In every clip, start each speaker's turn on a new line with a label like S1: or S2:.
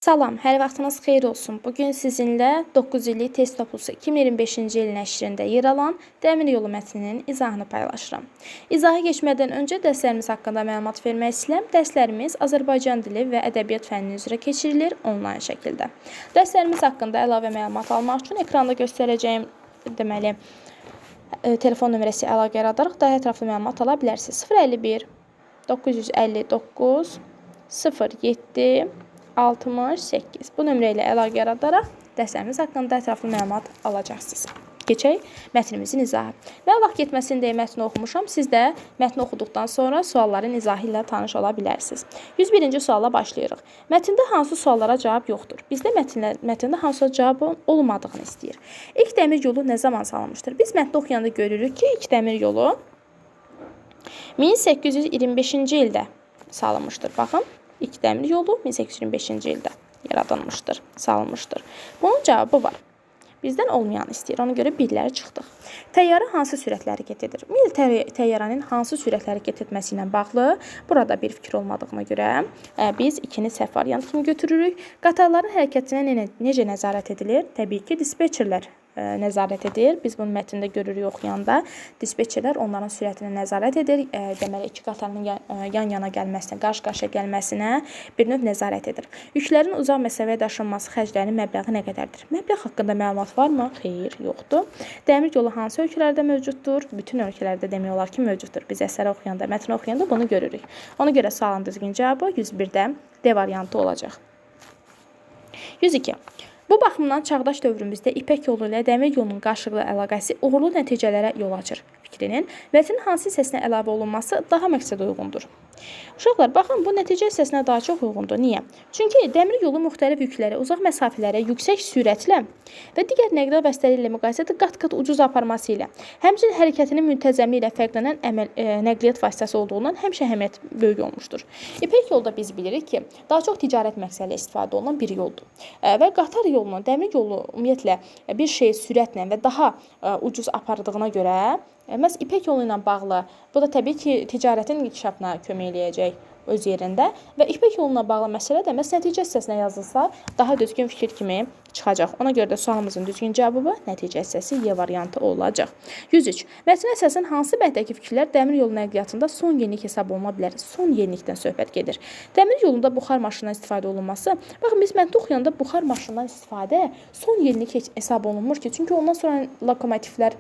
S1: Salam, hər vaxtınız xeyir olsun. Bugün sizinlə 9 illik test toplusu 2025-ci il nəşrində yer alan Dəmir yolu mətninin izahını paylaşıram. İzaha keçmədən öncə dərslərimiz haqqında məlumat vermək istəyirəm. Dərslərimiz Azərbaycan dili və ədəbiyyat fənni üzrə keçirilir onlayn şəkildə. Dərslərimiz haqqında əlavə məlumat almaq üçün ekranda göstərəcəyim telefon nömrəsi əlaqə yaradaraq daha ətraflı məlumat ala bilərsiniz. 051 959 07 68. Bu nömrə ilə əlaqə yaradaraq dərslərimiz haqqında ətraflı məlumat alacaqsınız. Keçək mətnimizin izahı. Mən vaxt getməsin deyə mətni oxumuşam. Siz də mətni oxuduqdan sonra sualların izahı ilə tanış ola bilərsiniz. 101-ci sualla başlayırıq. Mətndə hansı suallara cavab yoxdur? Bizdə mətndə hansı cavabın olmadığını istəyir. İlk dəmir yolu nə zaman salınmışdır? Biz mətni oxuyanda görürük ki, ilk dəmir yolu 1825-ci ildə salınmışdır. Baxın. İlk dəmir yolu 1825-ci ildə yaradılmışdır, salınmışdır. Bunun cavabı var. Bizdən olmayanı istəyir. Ona görə birləri çıxdıq. Təyyarə hansı sürətlə hərəkət edir? Təyyarənin hansı sürətlə hərəkət etməsi ilə bağlı burada bir fikir olmadığına görə biz 2-ni səhv variant kimi götürürük. Qatarların hərəkətinə necə nəzarət edilir? Təbii ki, dispetçerlər nəzarət edir. Biz bunu mətndə görürük oxuyanda. Dispetçerlər onların sürətinə nəzarət edir. Deməli, iki qatarın yan-yana gəlməsinə, qarşı-qarşıya gəlməsinə bir növ nəzarət edir. Yüklərin uzaq məsafəyə daşınması xərclərinin məbləği nə qədərdir? Məbləğ haqqında məlumat varmı? Xeyr, yoxdur. Dəmir yolu hansı ölkələrdə mövcuddur? Bütün ölkələrdə demək olar ki, mövcuddur. Biz əsəri oxuyanda, mətni oxuyanda bunu görürük. Ona görə sualın düzgün cavabı 101-də D variantı olacaq. 102. Bu baxımdan çağdaş dövrümüzdə İpək yolu ilə dəmir yolunun qarşılıqlı əlaqəsi uğurlu nəticələrə yol açır fikrinin mətnin hansı hissəsinə əlavə olunması daha məqsədə uyğundur. Uşaqlar, baxın, bu nəticə hissəsinə daha çox uyğundur. Niyə? Çünki dəmir yolu müxtəlif yükləri uzaq məsafələrə yüksək sürətlə və digər nəqliyyat vasitələri ilə müqayisədə qat-qat ucuz aparması ilə, həmçinin hərəkətinin müntəzəmliyi ilə fərqlənən nəqliyyat vasitəsi olduğundan həmişə əhəmiyyət böyük olmuşdur. İpək yolda biz bilirik ki, daha çox ticarət məqsədilə istifadə olunan bir yoldur. Və qatar yolunun, dəmir yolu ümumiyyətlə bir şeyi sürətlə və daha ucuz apardığına görə məhz İpək yolu ilə bağlı, bu da təbii ki, ticarətin inkişafına kömək eləyəcək öz yerində və İpək yoluna bağlı məsələ də məhz nəticə hissəsinə yazılsa daha düzgün fikir kimi çıxacaq. Ona görə də sualımızın düzgün cavabı nəticə hissəsi Y variantı olacaq. 103. Mətn əsasən hansı bənddəki fikirlər dəmir yolu nəqliyyatında son yenilik hesab oluna bilər? Son yenilikdən söhbət gedir. Dəmir yolunda buxar maşınından istifadə olunması, baxın, biz mətni oxuyanda buxar maşınından istifadə son yenilik hesab olunmur ki, çünki ondan sonra lokomotivlər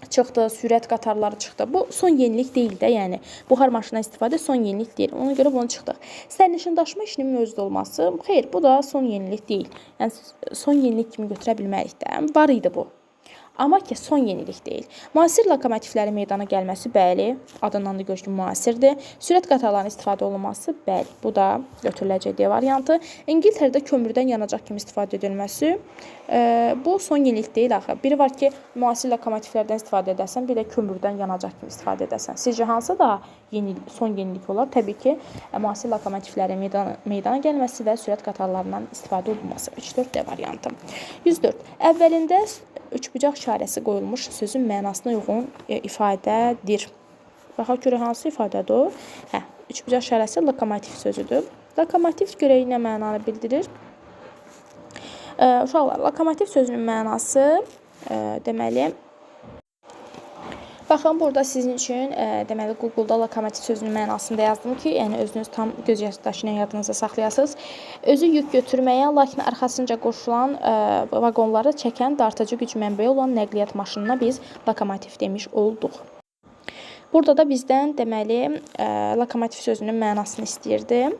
S1: çıxdı, sürət qatarları çıxdı. Bu son yenilik deyil də, yəni buxar maşından istifadə son yenilik deyil. Ona görə bunu çıxdıq. Sərnişin daşıma işinin mövcud olması, xeyr, bu da son yenilik deyil. Yəni son yenilik kimi götürə bilmərik də. Var idi bu. Amma ki, son yenilik deyil. Müasir lokomotivlərin meydana gəlməsi, bəli, adından da görürük ki, müasirdir. Sürət qatarlarının istifadə olunması, bəli, bu da götürüləcək D variantı. İngiltərədə kömürdən yanacaq kimi istifadə edilməsi, bu son yenilik deyil axı. Biri var ki, müasir lokomotivlərdən istifadə edəsən, bir də kömürdən yanacaq kimi istifadə edəsən. Sizcə hansı daha son yenilik olar? Təbii ki, müasir lokomotivlərin meydana gəlməsi və sürət qatarlarından istifadə olunması. 3-4 D variantı. 104. Əvvəlində üçbucaq işarəsi qoyulmuş sözün mənasına uyğun ifadədir. Baxaq görək hansı ifadədir? Üçbucaq işarəsi lokomotiv sözüdür. Lokomotiv görək nə mənanı bildirir? Uşaqlar, lokomotiv sözünün mənası deməli, baxın, burada sizin üçün deməli Google-da lokomotiv sözünün mənasını da yazdım ki, yəni özünüz tam göz yaşdaşı ilə yadınızda saxlayasınız. Özü yük götürməyə, lakin arxasınca qoşulan vaqonları çəkən dartıcı güc mənbəyi olan nəqliyyat maşınına biz lokomotiv demiş olduq. Burada da bizdən deməli lokomotiv sözünün mənasını istəyirdi.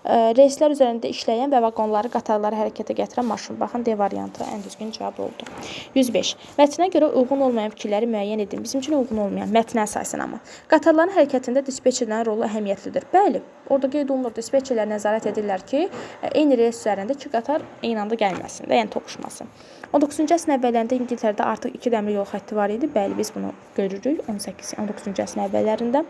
S1: Reyslər üzərində işləyən və vaqonları, qatarları hərəkətə gətirən maşın. Baxın, D variantı ən düzgün cavab oldu. 105. Mətnə görə uyğun olmayan fikirləri müəyyən edin. Bizim üçün uyğun olmayan, mətnə əsasən amma. Qatarların hərəkətində dispetçerlərin rolu əhəmiyyətlidir. Bəli, orada qeyd olunur, dispetçerlər nəzarət edirlər ki, eyni reys üzərində iki qatar eyni anda gəlməsin də, yəni toqquşmasın. 19-cu əsrin əvvəllərində İngiltərədə artıq 2 dəmir yol xətti var idi. Bəli, biz bunu görürük 19-cu əsrin əvvəllərində.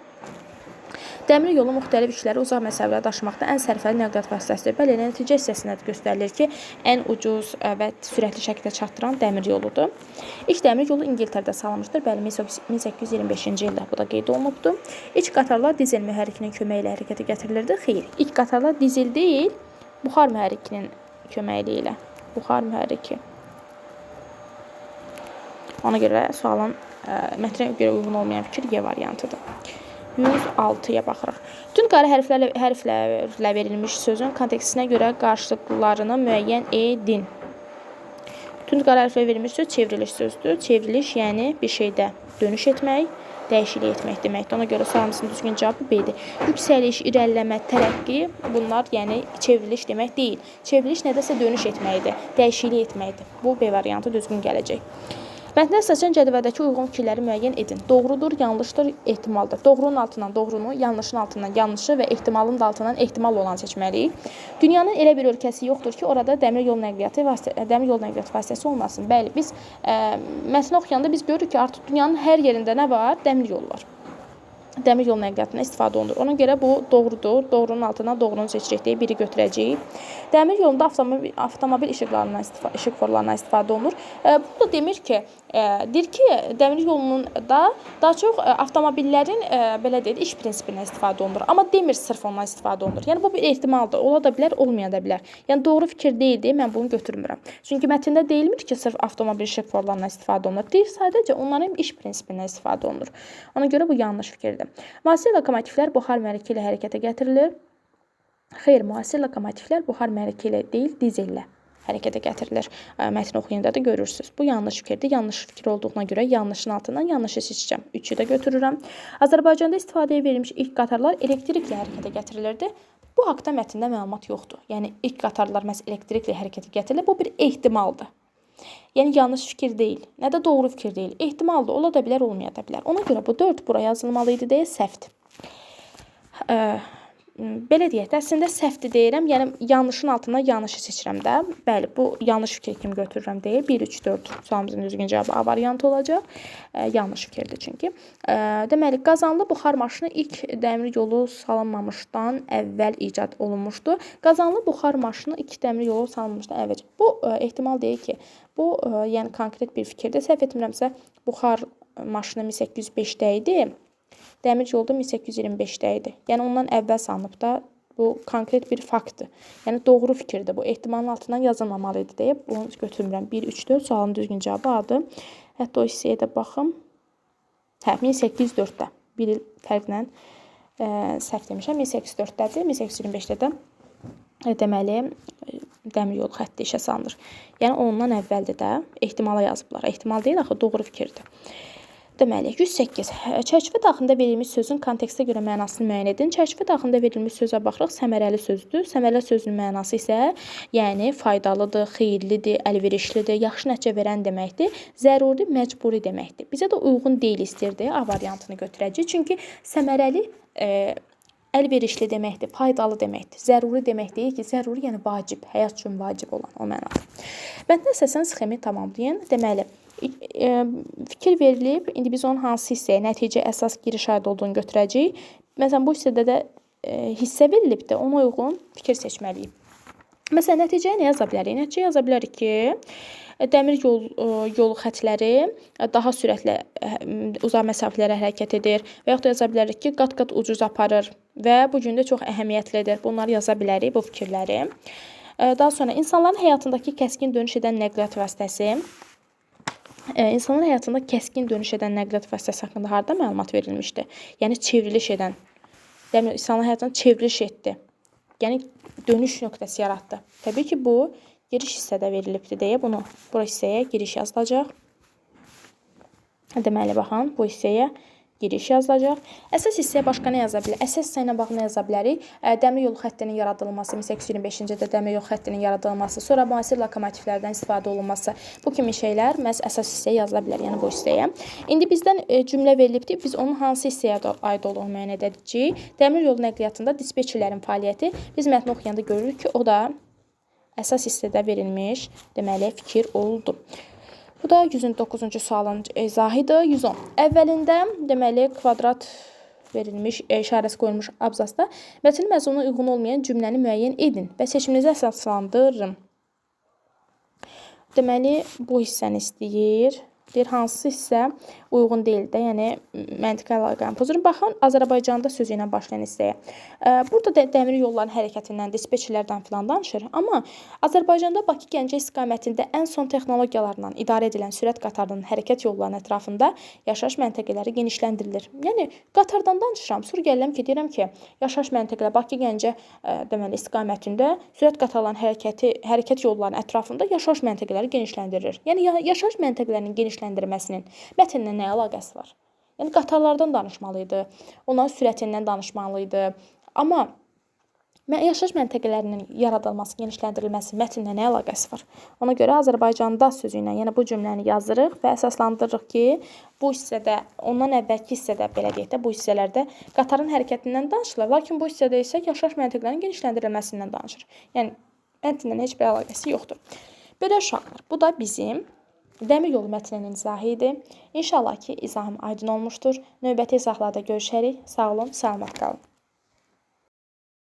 S1: Dəmir yolu müxtəlif yükləri uzaq məsafələrə daşımaqda ən sərfəli nəqliyyat vasitəsidir. Bəli, nəticə hissəsində göstərilir ki, ən ucuz və sürətli şəkildə çatdıran dəmir yoludur. İlk dəmir yolu İngiltərədə salınmışdır. Bəli, 1825-ci ildə bu da qeyd olunubdur. İlk qatarlar dizel mühərrikinin köməyi ilə hərəkətə gətirilirdi. Xeyr, ilk qatarlar dizel deyil, Buxar mühərrikinin köməkliyi ilə. Buxar mühərriki. Ona görə sualın mətnə görə uyğun olmayan fikir Y variantıdır. 106-ya baxırıq. Bütün qara hərflərlə verilmiş sözün kontekstinə görə qarşılıqlarını müəyyən edin. Bütün qara hərflərlə verilmiş söz çevriliş sözdür. Çevriliş, yəni bir şeydə dönüş etmək, dəyişiklik etmək deməkdir. Ona görə sualımızın düzgün cavabı B-dir. Yüksəliş, irəliləmə, tərəqqi bunlar yəni çevriliş demək deyil. Çevriliş nədəsə dönüş etməkdir, dəyişiklik etməkdir. Bu B variantı düzgün gələcək. Mətndə seçilən cədvəldəki uyğun fikirləri müəyyən edin. Doğrudur, yanlışdır, ehtimaldır. Doğrunun altından doğrunu, yanlışın altından yanlışı və ehtimalın da altından ehtimal olanı seçməliyik. Dünyanın elə bir ölkəsi yoxdur ki, orada dəmir yol nəqliyyatı vasitəsi olmasın. Bəli, biz mətni oxuyanda biz görürük ki, artıq dünyanın hər yerində nə var? Dəmir yolu var. Dəmir yol nəqliyyatına istifadə olunur. Ona görə bu doğrudur. Doğrunun altından doğrunu seçirik deyə biri götürəcəyik. Dəmir yolunda avtomobil işıqforlarından istifadə olunur. Bu da demir ki, dəmir yolunun da daha çox avtomobillərin belə deyək, iş prinsipindən istifadə olunur. Amma demir sırf ondan istifadə olunur. Yəni bu bir ehtimaldır. Ola da bilər, olmaya da bilər. Yəni doğru fikir deyil deyə mən bunu götürmürəm. Çünki mətndə deyilmir ki, sırf avtomobil işıqforlarından istifadə olunur. Deyir sadəcə onların iş prinsipindən istifadə olunur. Ona görə bu yanlış fikirdir. Müasir lokomotivlər buxar mühərriki ilə hərəkətə gətirilir. Xeyr, müasir lokomotivlər buxar mühərriki ilə deyil, dizellə hərəkətə gətirilir. Mətni oxuyanda da görürsünüz. Bu yanlış fikirdir. Yanlış fikir olduğuna görə yanlışın altından yanlışı seçəcəm. 3-ü də götürürəm. Azərbaycanda istifadəyə verilmiş ilk qatarlar elektriklə hərəkətə gətirilirdi. Bu haqda mətndə məlumat yoxdur. Yəni ilk qatarlar məhz elektriklə hərəkətə gətirilir. Bu bir ehtimaldır. Yəni yanlış fikir deyil, nə də doğru fikir deyil. Ehtimaldır, ola da bilər, olmaya da bilər. Ona görə bu 4 bura yazılmalı idi deyə səhvdir. Belə deyək də, əslində səhvdir deyirəm, yəni yanlışın altına yanlışı seçirəm də. Bəli, bu yanlış fikir kimi götürürəm deyil. 1, 3, 4 sualımızın düzgün cavabı A variantı olacaq. Yanlış fikirdir çünki. Deməli, qazanlı buxar maşını ilk dəmir yolu salınmamışdan əvvəl icad olunmuşdu. Qazanlı buxar maşını ilk dəmir yolu salınmamışdan əvvəl. Bu ehtimal deyil ki, bu yəni konkret bir fikirdir. Səhv etmirəmsə, buxar maşını 1805-də idi. Dəmir yolda 1825-də idi. Yəni ondan əvvəl salınıb da bu konkret bir faktdır. Yəni doğru fikirdir. Bu ehtimalın altından yazılmamalı idi deyə bunu götürmürəm. 1, 3, 4 sualın düzgün cavabı A-dır. Hətta o hissəyə də baxım. 1804-də. Bir il fərqlə səhv demişəm. 1804-dədir. 1825-də də deməli dəmir yolu xətti işə salınır. Yəni ondan əvvəldir də ehtimala yazıblar. Ehtimal deyil, axı doğru fikirdir. Deməli, 108. Çərçivə daxilində verilmiş sözün kontekstə görə mənasını müəyyən edin. Çərçivə daxilində verilmiş sözə baxırıq, səmərəli sözdür. Səmərəli sözünün mənası isə, yəni faydalıdır, xeyirlidir, əlverişlidir, yaxşı nəticə verən deməkdir. Zəruri, məcburi deməkdir. Bizə də uyğun deyil istirdi, A variantını götürəcək. Çünki səmərəli əlverişli deməkdir, faydalı deməkdir. Zəruri demək deyil ki, zəruri yəni vacib, həyat üçün vacib olan o mənada. Mətndə əsasən sxemi tamamlayın. Deməli, fikir verilib, indi biz onun hansı hissəyə, nəticə əsas giriş aid olduğunu götürəcəyik. Məsələn, bu hissədə də hissə verilib də ona uyğun fikir seçməliyik. Məsələn, nəticəyə nə yaza bilərik? Nəticəyə yaza bilərik ki, dəmir yolu xətləri daha sürətlə uzaq məsafələrə hərəkət edir və yaxud da yaza bilərik ki, qat-qat ucuz aparır və bu gün də çox əhəmiyyətlidir. Bunları yaza bilərik, bu fikirləri. Daha sonra insanların həyatındakı kəskin dönüş edən nəqliyyat vasitəsi. İnsanların həyatında kəskin dönüş edən nəqliyyat vasitəsi haqqında harada məlumat verilmişdi? Yəni çevriliş edən. Yəni insanların həyatında çevriliş etdi. Yəni dönüş nöqtəsi yaratdı. Təbii ki, bu giriş hissədə verilibdir deyə bunu bu hissəyə giriş yazılacaq. Deməli, baxın, bu hissəyə giriş yazılacaq. Əsas hissəyə başqa nə yaza bilər? Əsas hissə ilə bağlı nə yaza bilərik? Dəmir yolu xəttinin yaradılması, 1825-ci ildə dəmir yolu xəttinin yaradılması, sonra müasir lokomotivlərdən istifadə olunması, bu kimi şeylər məhz əsas hissəyə yazıla bilər, yəni bu hissəyə. İndi bizdən cümlə verilibdir, biz onun hansı hissəyə aid olduğunu müəyyən edəcəyik. Dəmir yolu nəqliyyatında dispetçerlərin fəaliyyəti biz mətni oxuyanda görürük ki, o da əsas hissədə verilmiş, deməli, fikir oldu. Bu da 109-cu sualın izahıdır. 110. Əvvəlində deməli kvadrat verilmiş, işarəsi qoyulmuş abzasda mətnin məzmununa uyğun olmayan cümləni müəyyən edin və seçiminizi əsaslandırın. Deməli bu hissəni istəyir. Deyir hansı hissə uyğun deyil də, yəni məntiqi əlaqəni pozur. Baxın, Azərbaycanda sözü ilə başlayan hissəyə. Burada da dəmir yollarının hərəkətindən, dispetçerlərdən filan danışır. Amma Azərbaycanda Bakı-Gəncə istiqamətində ən son texnologiyalarla idarə edilən sürət qatarının hərəkət yollarının ətrafında yaşayış məntəqələri genişləndirilir. Yəni qatardan danışıram. Sonra gəlirəm ki, deyirəm ki, yaşayış məntəqələri Bakı-Gəncə deməli istiqamətində sürət qatarlarının hərəkət yollarının ətrafında yaşayış məntəqələri genişləndirilir. Yəni yaşayış məntəqələrinin genişləndirilməsinin mətnlə nə əlaqəsi var? Yəni qatarlardan danışmalıydı, onların sürətindən danışmalıydı. Amma yaşayış məntəqələrinin yaradılması, genişləndirilməsi mətnlə nə əlaqəsi var? Ona görə Azərbaycanda sözü ilə, yəni bu cümləni yazırıq və əsaslandırırıq ki, bu hissədə, ondan əvvəlki hissədə, belə deyək də, bu hissələrdə qatarın hərəkətindən danışılır. Lakin bu hissədə isə yaşayış məntəqələrinin genişləndirilməsindən danışır. Yəni mətnlə heç bir əlaqəsi yoxdur. Belə uşaqlar, bu da bizim dəmir yolu mətninin izahı idi. İnşallah ki, izahım aydın olmuşdur. Növbəti izahlarda görüşərik. Sağ olun, salamat qalın.